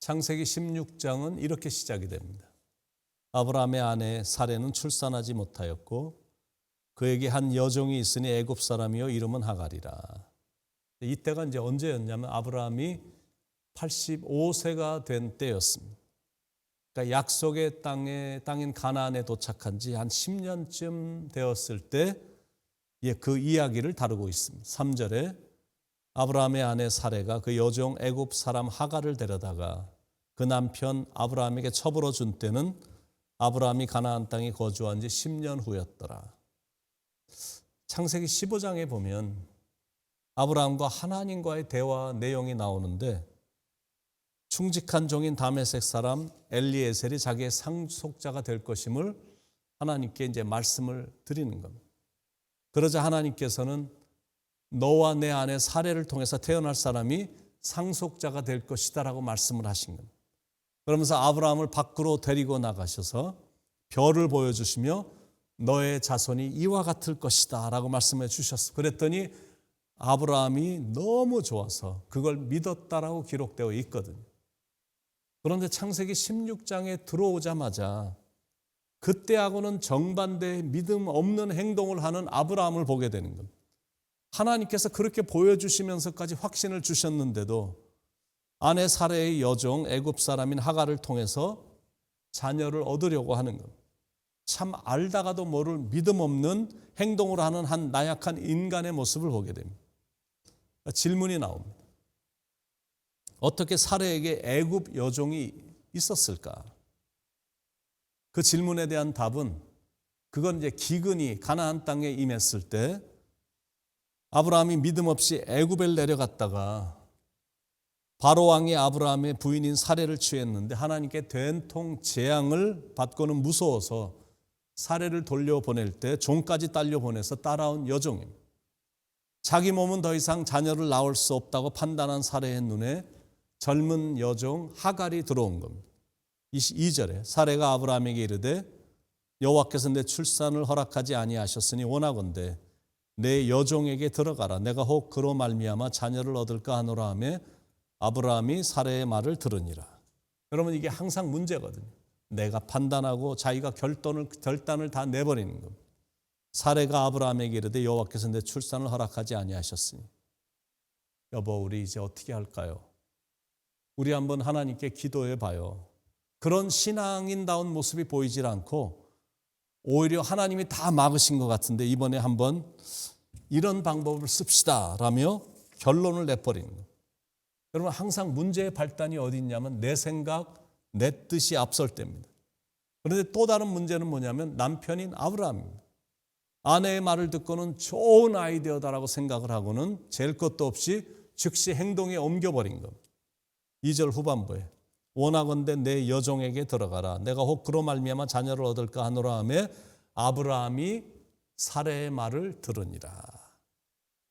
창세기 16장은 이렇게 시작이 됩니다. 아브라함의 아내 사레는 출산하지 못하였고 그에게 한 여종이 있으니 애굽 사람이요 이름은 하갈이라. 이때가 이제 언제였냐면 아브라함이 85세가 된 때였습니다. 그러니까 약속의 땅인 가나안에 도착한 지 한 10년쯤 되었을 때 그 이야기를 다루고 있습니다. 3절에 아브라함의 아내 사레가 그 여종 애굽 사람 하갈을 데려다가 그 남편 아브라함에게 처불어 준 때는 아브라함이 가나안 땅에 거주한 지 10년 후였더라. 창세기 15장에 보면 아브라함과 하나님과의 대화 내용이 나오는데 충직한 종인 다메섹 사람 엘리에셀이 자기의 상속자가 될 것임을 하나님께 이제 말씀을 드리는 겁니다. 그러자 하나님께서는 너와 내 아내 사레를 통해서 태어날 사람이 상속자가 될 것이다라고 말씀을 하신 겁니다. 그러면서 아브라함을 밖으로 데리고 나가셔서 별을 보여주시며 너의 자손이 이와 같을 것이다 라고 말씀해 주셨어. 그랬더니 아브라함이 너무 좋아서 그걸 믿었다라고 기록되어 있거든요. 그런데 창세기 16장에 들어오자마자 그때하고는 정반대의 믿음 없는 행동을 하는 아브라함을 보게 되는 겁니다. 하나님께서 그렇게 보여주시면서까지 확신을 주셨는데도 아내 사레의 여종 애굽 사람인 하갈을 통해서 자녀를 얻으려고 하는 겁니다. 참 알다가도 모를 믿음 없는 행동을 하는 한 나약한 인간의 모습을 보게 됩니다. 질문이 나옵니다. 어떻게 사레에게 애굽 여종이 있었을까? 그 질문에 대한 답은 그건 이제 기근이 가나안 땅에 임했을 때 아브라함이 믿음 없이 애굽에 내려갔다가 바로 왕이 아브라함의 부인인 사레를 취했는데 하나님께 된통 재앙을 받고는 무서워서 사레를 돌려보낼 때 종까지 딸려보내서 따라온 여종입니다. 자기 몸은 더 이상 자녀를 낳을 수 없다고 판단한 사레의 눈에 젊은 여종 하갈이 들어온 겁니다. 22절에 사레가 아브라함에게 이르되 여호와께서 내 출산을 허락하지 아니하셨으니 원하건대 내 여종에게 들어가라. 내가 혹 그로 말미암아 자녀를 얻을까 하노라 하며 아브라함이 사레의 말을 들으니라. 여러분 이게 항상 문제거든요. 내가 판단하고 자기가 결단을 다 내버리는 겁니다. 사레가 아브라함에게 이르되 여호와께서 내 출산을 허락하지 아니하셨으니 여보 우리 이제 어떻게 할까요? 우리 한번 하나님께 기도해 봐요. 그런 신앙인다운 모습이 보이질 않고 오히려 하나님이 다 막으신 것 같은데 이번에 한번 이런 방법을 씁시다 라며 결론을 내버리는 거예요. 여러분 항상 문제의 발단이 어디 있냐면 내 생각, 내 뜻이 앞설 때입니다. 그런데 또 다른 문제는 뭐냐면 남편인 아브라함입니다. 아내의 말을 듣고는 좋은 아이디어다라고 생각을 하고는 잴 것도 없이 즉시 행동에 옮겨버린 겁니다. 2절 후반부에 원하건대 내 여종에게 들어가라. 내가 혹 그로 말미암아 자녀를 얻을까 하노라 하며 아브라함이 사레의 말을 들으니라.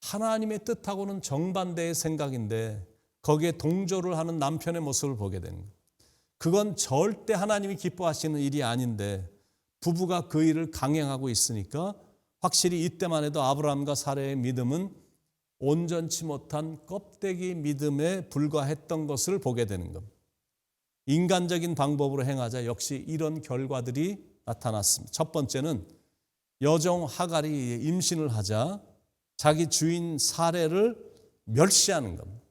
하나님의 뜻하고는 정반대의 생각인데 거기에 동조를 하는 남편의 모습을 보게 되는 거예요. 그건 절대 하나님이 기뻐하시는 일이 아닌데 부부가 그 일을 강행하고 있으니까 확실히 이때만 해도 아브라함과 사레의 믿음은 온전치 못한 껍데기 믿음에 불과했던 것을 보게 되는 겁니다. 인간적인 방법으로 행하자 역시 이런 결과들이 나타났습니다. 첫 번째는 여종 하갈이 임신을 하자 자기 주인 사레를 멸시하는 겁니다.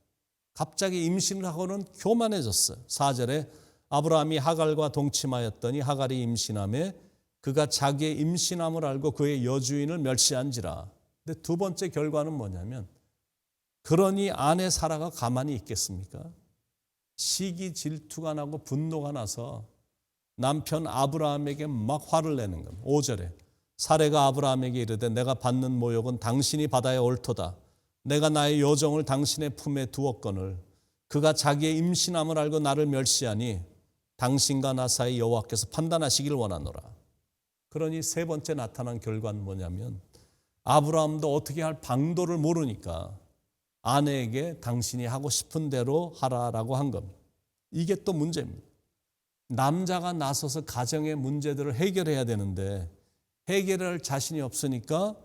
갑자기 임신을 하고는 교만해졌어요. 4절에 아브라함이 하갈과 동침하였더니 하갈이 임신하며 그가 자기의 임신함을 알고 그의 여주인을 멸시한지라. 근데 두 번째 결과는 뭐냐면 그러니 아내 사라가 가만히 있겠습니까? 시기 질투가 나고 분노가 나서 남편 아브라함에게 막 화를 내는 겁니다. 5절에 사레가 아브라함에게 이르되 내가 받는 모욕은 당신이 받아야 옳도다. 내가 나의 여종을 당신의 품에 두었거늘 그가 자기의 임신함을 알고 나를 멸시하니 당신과 나 사이 여호와께서 판단하시길 원하노라. 그러니 세 번째 나타난 결과는 뭐냐면 아브라함도 어떻게 할 방도를 모르니까 아내에게 당신이 하고 싶은 대로 하라라고 한 겁니다. 이게 또 문제입니다. 남자가 나서서 가정의 문제들을 해결해야 되는데 해결할 자신이 없으니까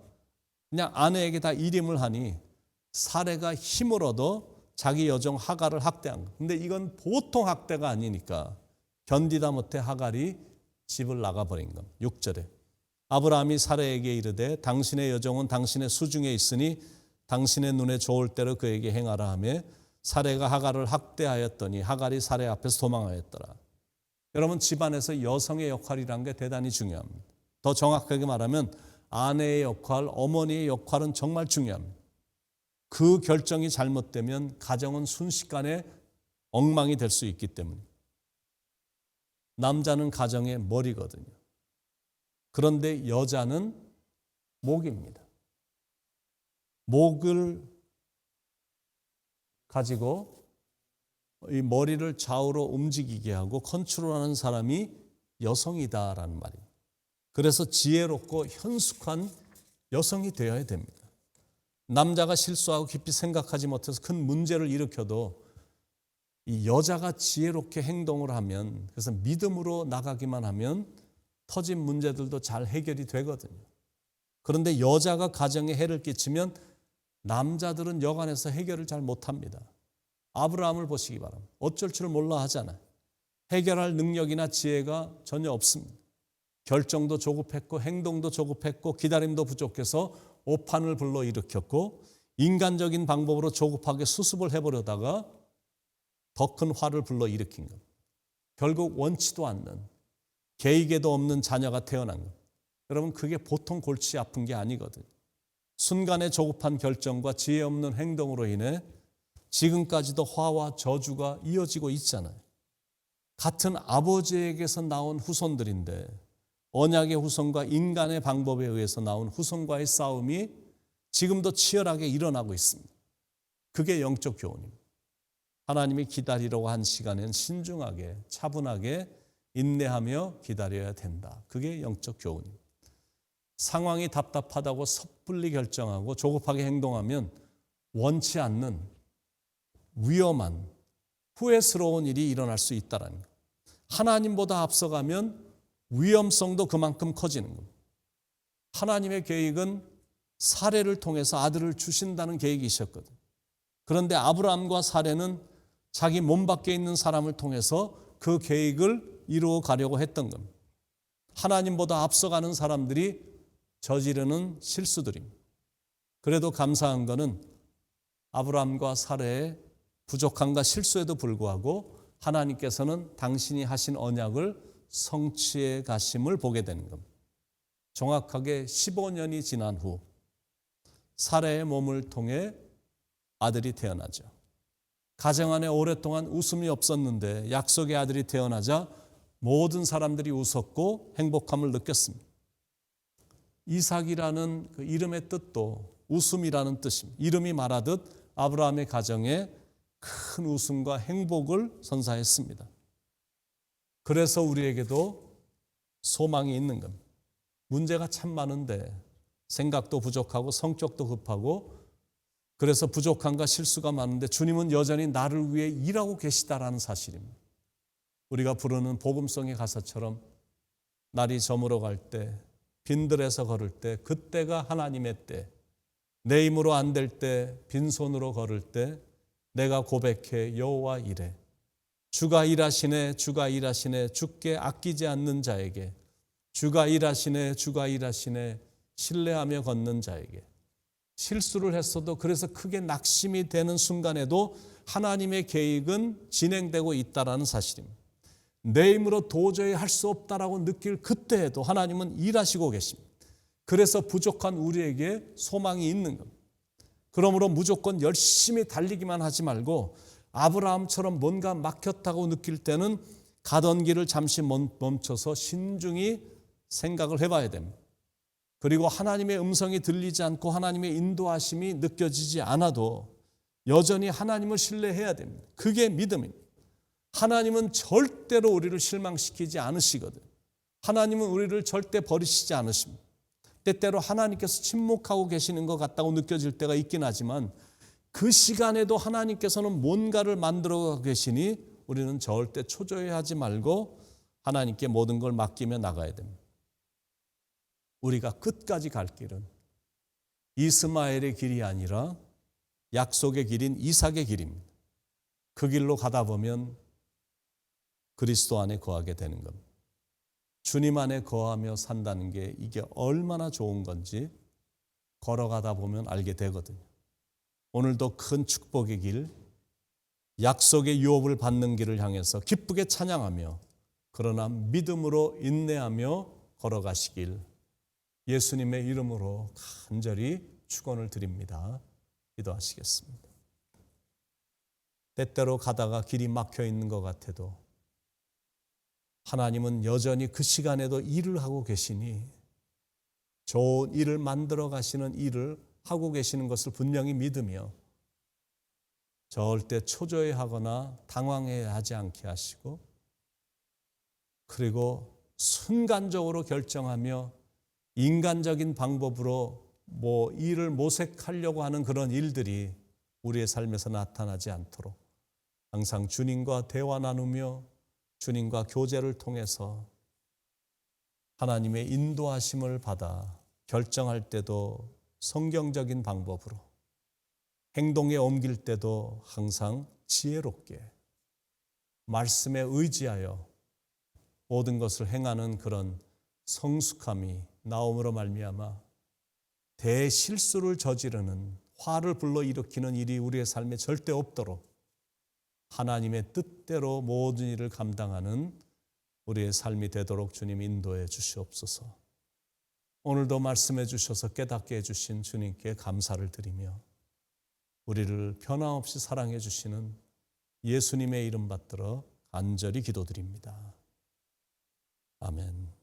그냥 아내에게 다 일임을 하니 사레가 힘을 얻어 자기 여종 하갈을 학대한 거. 근데 이건 보통 학대가 아니니까 견디다 못해 하갈이 집을 나가버린 겁니다. 6절에 아브라함이 사라에게 이르되 당신의 여종은 당신의 수중에 있으니 당신의 눈에 좋을 대로 그에게 행하라 하며 사라가 하갈을 학대하였더니 하갈이 사라 앞에서 도망하였더라. 여러분, 집안에서 여성의 역할이라는 게 대단히 중요합니다. 더 정확하게 말하면 아내의 역할, 어머니의 역할은 정말 중요합니다. 그 결정이 잘못되면 가정은 순식간에 엉망이 될 수 있기 때문에. 남자는 가정의 머리거든요. 그런데 여자는 목입니다. 목을 가지고 이 머리를 좌우로 움직이게 하고 컨트롤하는 사람이 여성이다라는 말입니다. 그래서 지혜롭고 현숙한 여성이 되어야 됩니다. 남자가 실수하고 깊이 생각하지 못해서 큰 문제를 일으켜도 이 여자가 지혜롭게 행동을 하면, 그래서 믿음으로 나가기만 하면 터진 문제들도 잘 해결이 되거든요. 그런데 여자가 가정에 해를 끼치면 남자들은 여간해서 해결을 잘 못합니다. 아브라함을 보시기 바랍니다. 어쩔 줄 몰라 하잖아요. 해결할 능력이나 지혜가 전혀 없습니다. 결정도 조급했고 행동도 조급했고 기다림도 부족해서 오판을 불러일으켰고 인간적인 방법으로 조급하게 수습을 해보려다가 더 큰 화를 불러일으킨 것. 결국 원치도 않는, 계획에도 없는 자녀가 태어난 것. 여러분, 그게 보통 골치 아픈 게 아니거든요. 순간의 조급한 결정과 지혜 없는 행동으로 인해 지금까지도 화와 저주가 이어지고 있잖아요. 같은 아버지에게서 나온 후손들인데 언약의 후손과 인간의 방법에 의해서 나온 후손과의 싸움이 지금도 치열하게 일어나고 있습니다. 그게 영적 교훈입니다. 하나님이 기다리라고 한 시간에는 신중하게 차분하게 인내하며 기다려야 된다. 그게 영적 교훈입니다. 상황이 답답하다고 섣불리 결정하고 조급하게 행동하면 원치 않는 위험한 후회스러운 일이 일어날 수 있다는 것. 하나님보다 앞서가면 위험성도 그만큼 커지는 겁니다. 하나님의 계획은 사레를 통해서 아들을 주신다는 계획이셨거든요. 그런데 아브라함과 사레는 자기 몸 밖에 있는 사람을 통해서 그 계획을 이루어 가려고 했던 겁니다. 하나님보다 앞서가는 사람들이 저지르는 실수들입니다. 그래도 감사한 것은 아브라함과 사레의 부족함과 실수에도 불구하고 하나님께서는 당신이 하신 언약을 성취해 가심을 보게 되는 겁니다. 정확하게 15년이 지난 후 사레의 몸을 통해 아들이 태어나죠. 가정 안에 오랫동안 웃음이 없었는데 약속의 아들이 태어나자 모든 사람들이 웃었고 행복함을 느꼈습니다. 이삭이라는 그 이름의 뜻도 웃음이라는 뜻입니다. 이름이 말하듯 아브라함의 가정에 큰 웃음과 행복을 선사했습니다. 그래서 우리에게도 소망이 있는 겁니다. 문제가 참 많은데 생각도 부족하고 성격도 급하고 그래서 부족함과 실수가 많은데 주님은 여전히 나를 위해 일하고 계시다라는 사실입니다. 우리가 부르는 복음성의 가사처럼 날이 저물어 갈 때, 빈들에서 걸을 때, 그때가 하나님의 때, 내 힘으로 안 될 때, 빈손으로 걸을 때 내가 고백해 여호와 이래. 주가 일하시네, 주가 일하시네, 주께 아끼지 않는 자에게, 주가 일하시네, 주가 일하시네, 신뢰하며 걷는 자에게. 실수를 했어도 그래서 크게 낙심이 되는 순간에도 하나님의 계획은 진행되고 있다는 사실입니다. 내 힘으로 도저히 할 수 없다라고 느낄 그때에도 하나님은 일하시고 계십니다. 그래서 부족한 우리에게 소망이 있는 겁니다. 그러므로 무조건 열심히 달리기만 하지 말고 아브라함처럼 뭔가 막혔다고 느낄 때는 가던 길을 잠시 멈춰서 신중히 생각을 해봐야 됩니다. 그리고 하나님의 음성이 들리지 않고 하나님의 인도하심이 느껴지지 않아도 여전히 하나님을 신뢰해야 됩니다. 그게 믿음입니다. 하나님은 절대로 우리를 실망시키지 않으시거든요. 하나님은 우리를 절대 버리시지 않으십니다. 때때로 하나님께서 침묵하고 계시는 것 같다고 느껴질 때가 있긴 하지만 그 시간에도 하나님께서는 뭔가를 만들어 계시니 우리는 절대 초조해하지 말고 하나님께 모든 걸 맡기며 나가야 됩니다. 우리가 끝까지 갈 길은 이스마엘의 길이 아니라 약속의 길인 이삭의 길입니다. 그 길로 가다 보면 그리스도 안에 거하게 되는 겁니다. 주님 안에 거하며 산다는 게 이게 얼마나 좋은 건지 걸어가다 보면 알게 되거든요. 오늘도 큰 축복의 길, 약속의 유업을 받는 길을 향해서 기쁘게 찬양하며 그러나 믿음으로 인내하며 걸어가시길 예수님의 이름으로 간절히 축원을 드립니다. 기도하시겠습니다. 때때로 가다가 길이 막혀 있는 것 같아도 하나님은 여전히 그 시간에도 일을 하고 계시니 좋은 일을 만들어 가시는 일을 하고 계시는 것을 분명히 믿으며 절대 초조해하거나 당황해하지 않게 하시고 그리고 순간적으로 결정하며 인간적인 방법으로 일을 모색하려고 하는 그런 일들이 우리의 삶에서 나타나지 않도록 항상 주님과 대화 나누며 주님과 교제를 통해서 하나님의 인도하심을 받아 결정할 때도 성경적인 방법으로 행동에 옮길 때도 항상 지혜롭게 말씀에 의지하여 모든 것을 행하는 그런 성숙함이 나옴으로 말미암아 대실수를 저지르는 화를 불러일으키는 일이 우리의 삶에 절대 없도록 하나님의 뜻대로 모든 일을 감당하는 우리의 삶이 되도록 주님 인도해 주시옵소서. 오늘도 말씀해 주셔서 깨닫게 해주신 주님께 감사를 드리며 우리를 변함없이 사랑해 주시는 예수님의 이름 받들어 간절히 기도드립니다. 아멘.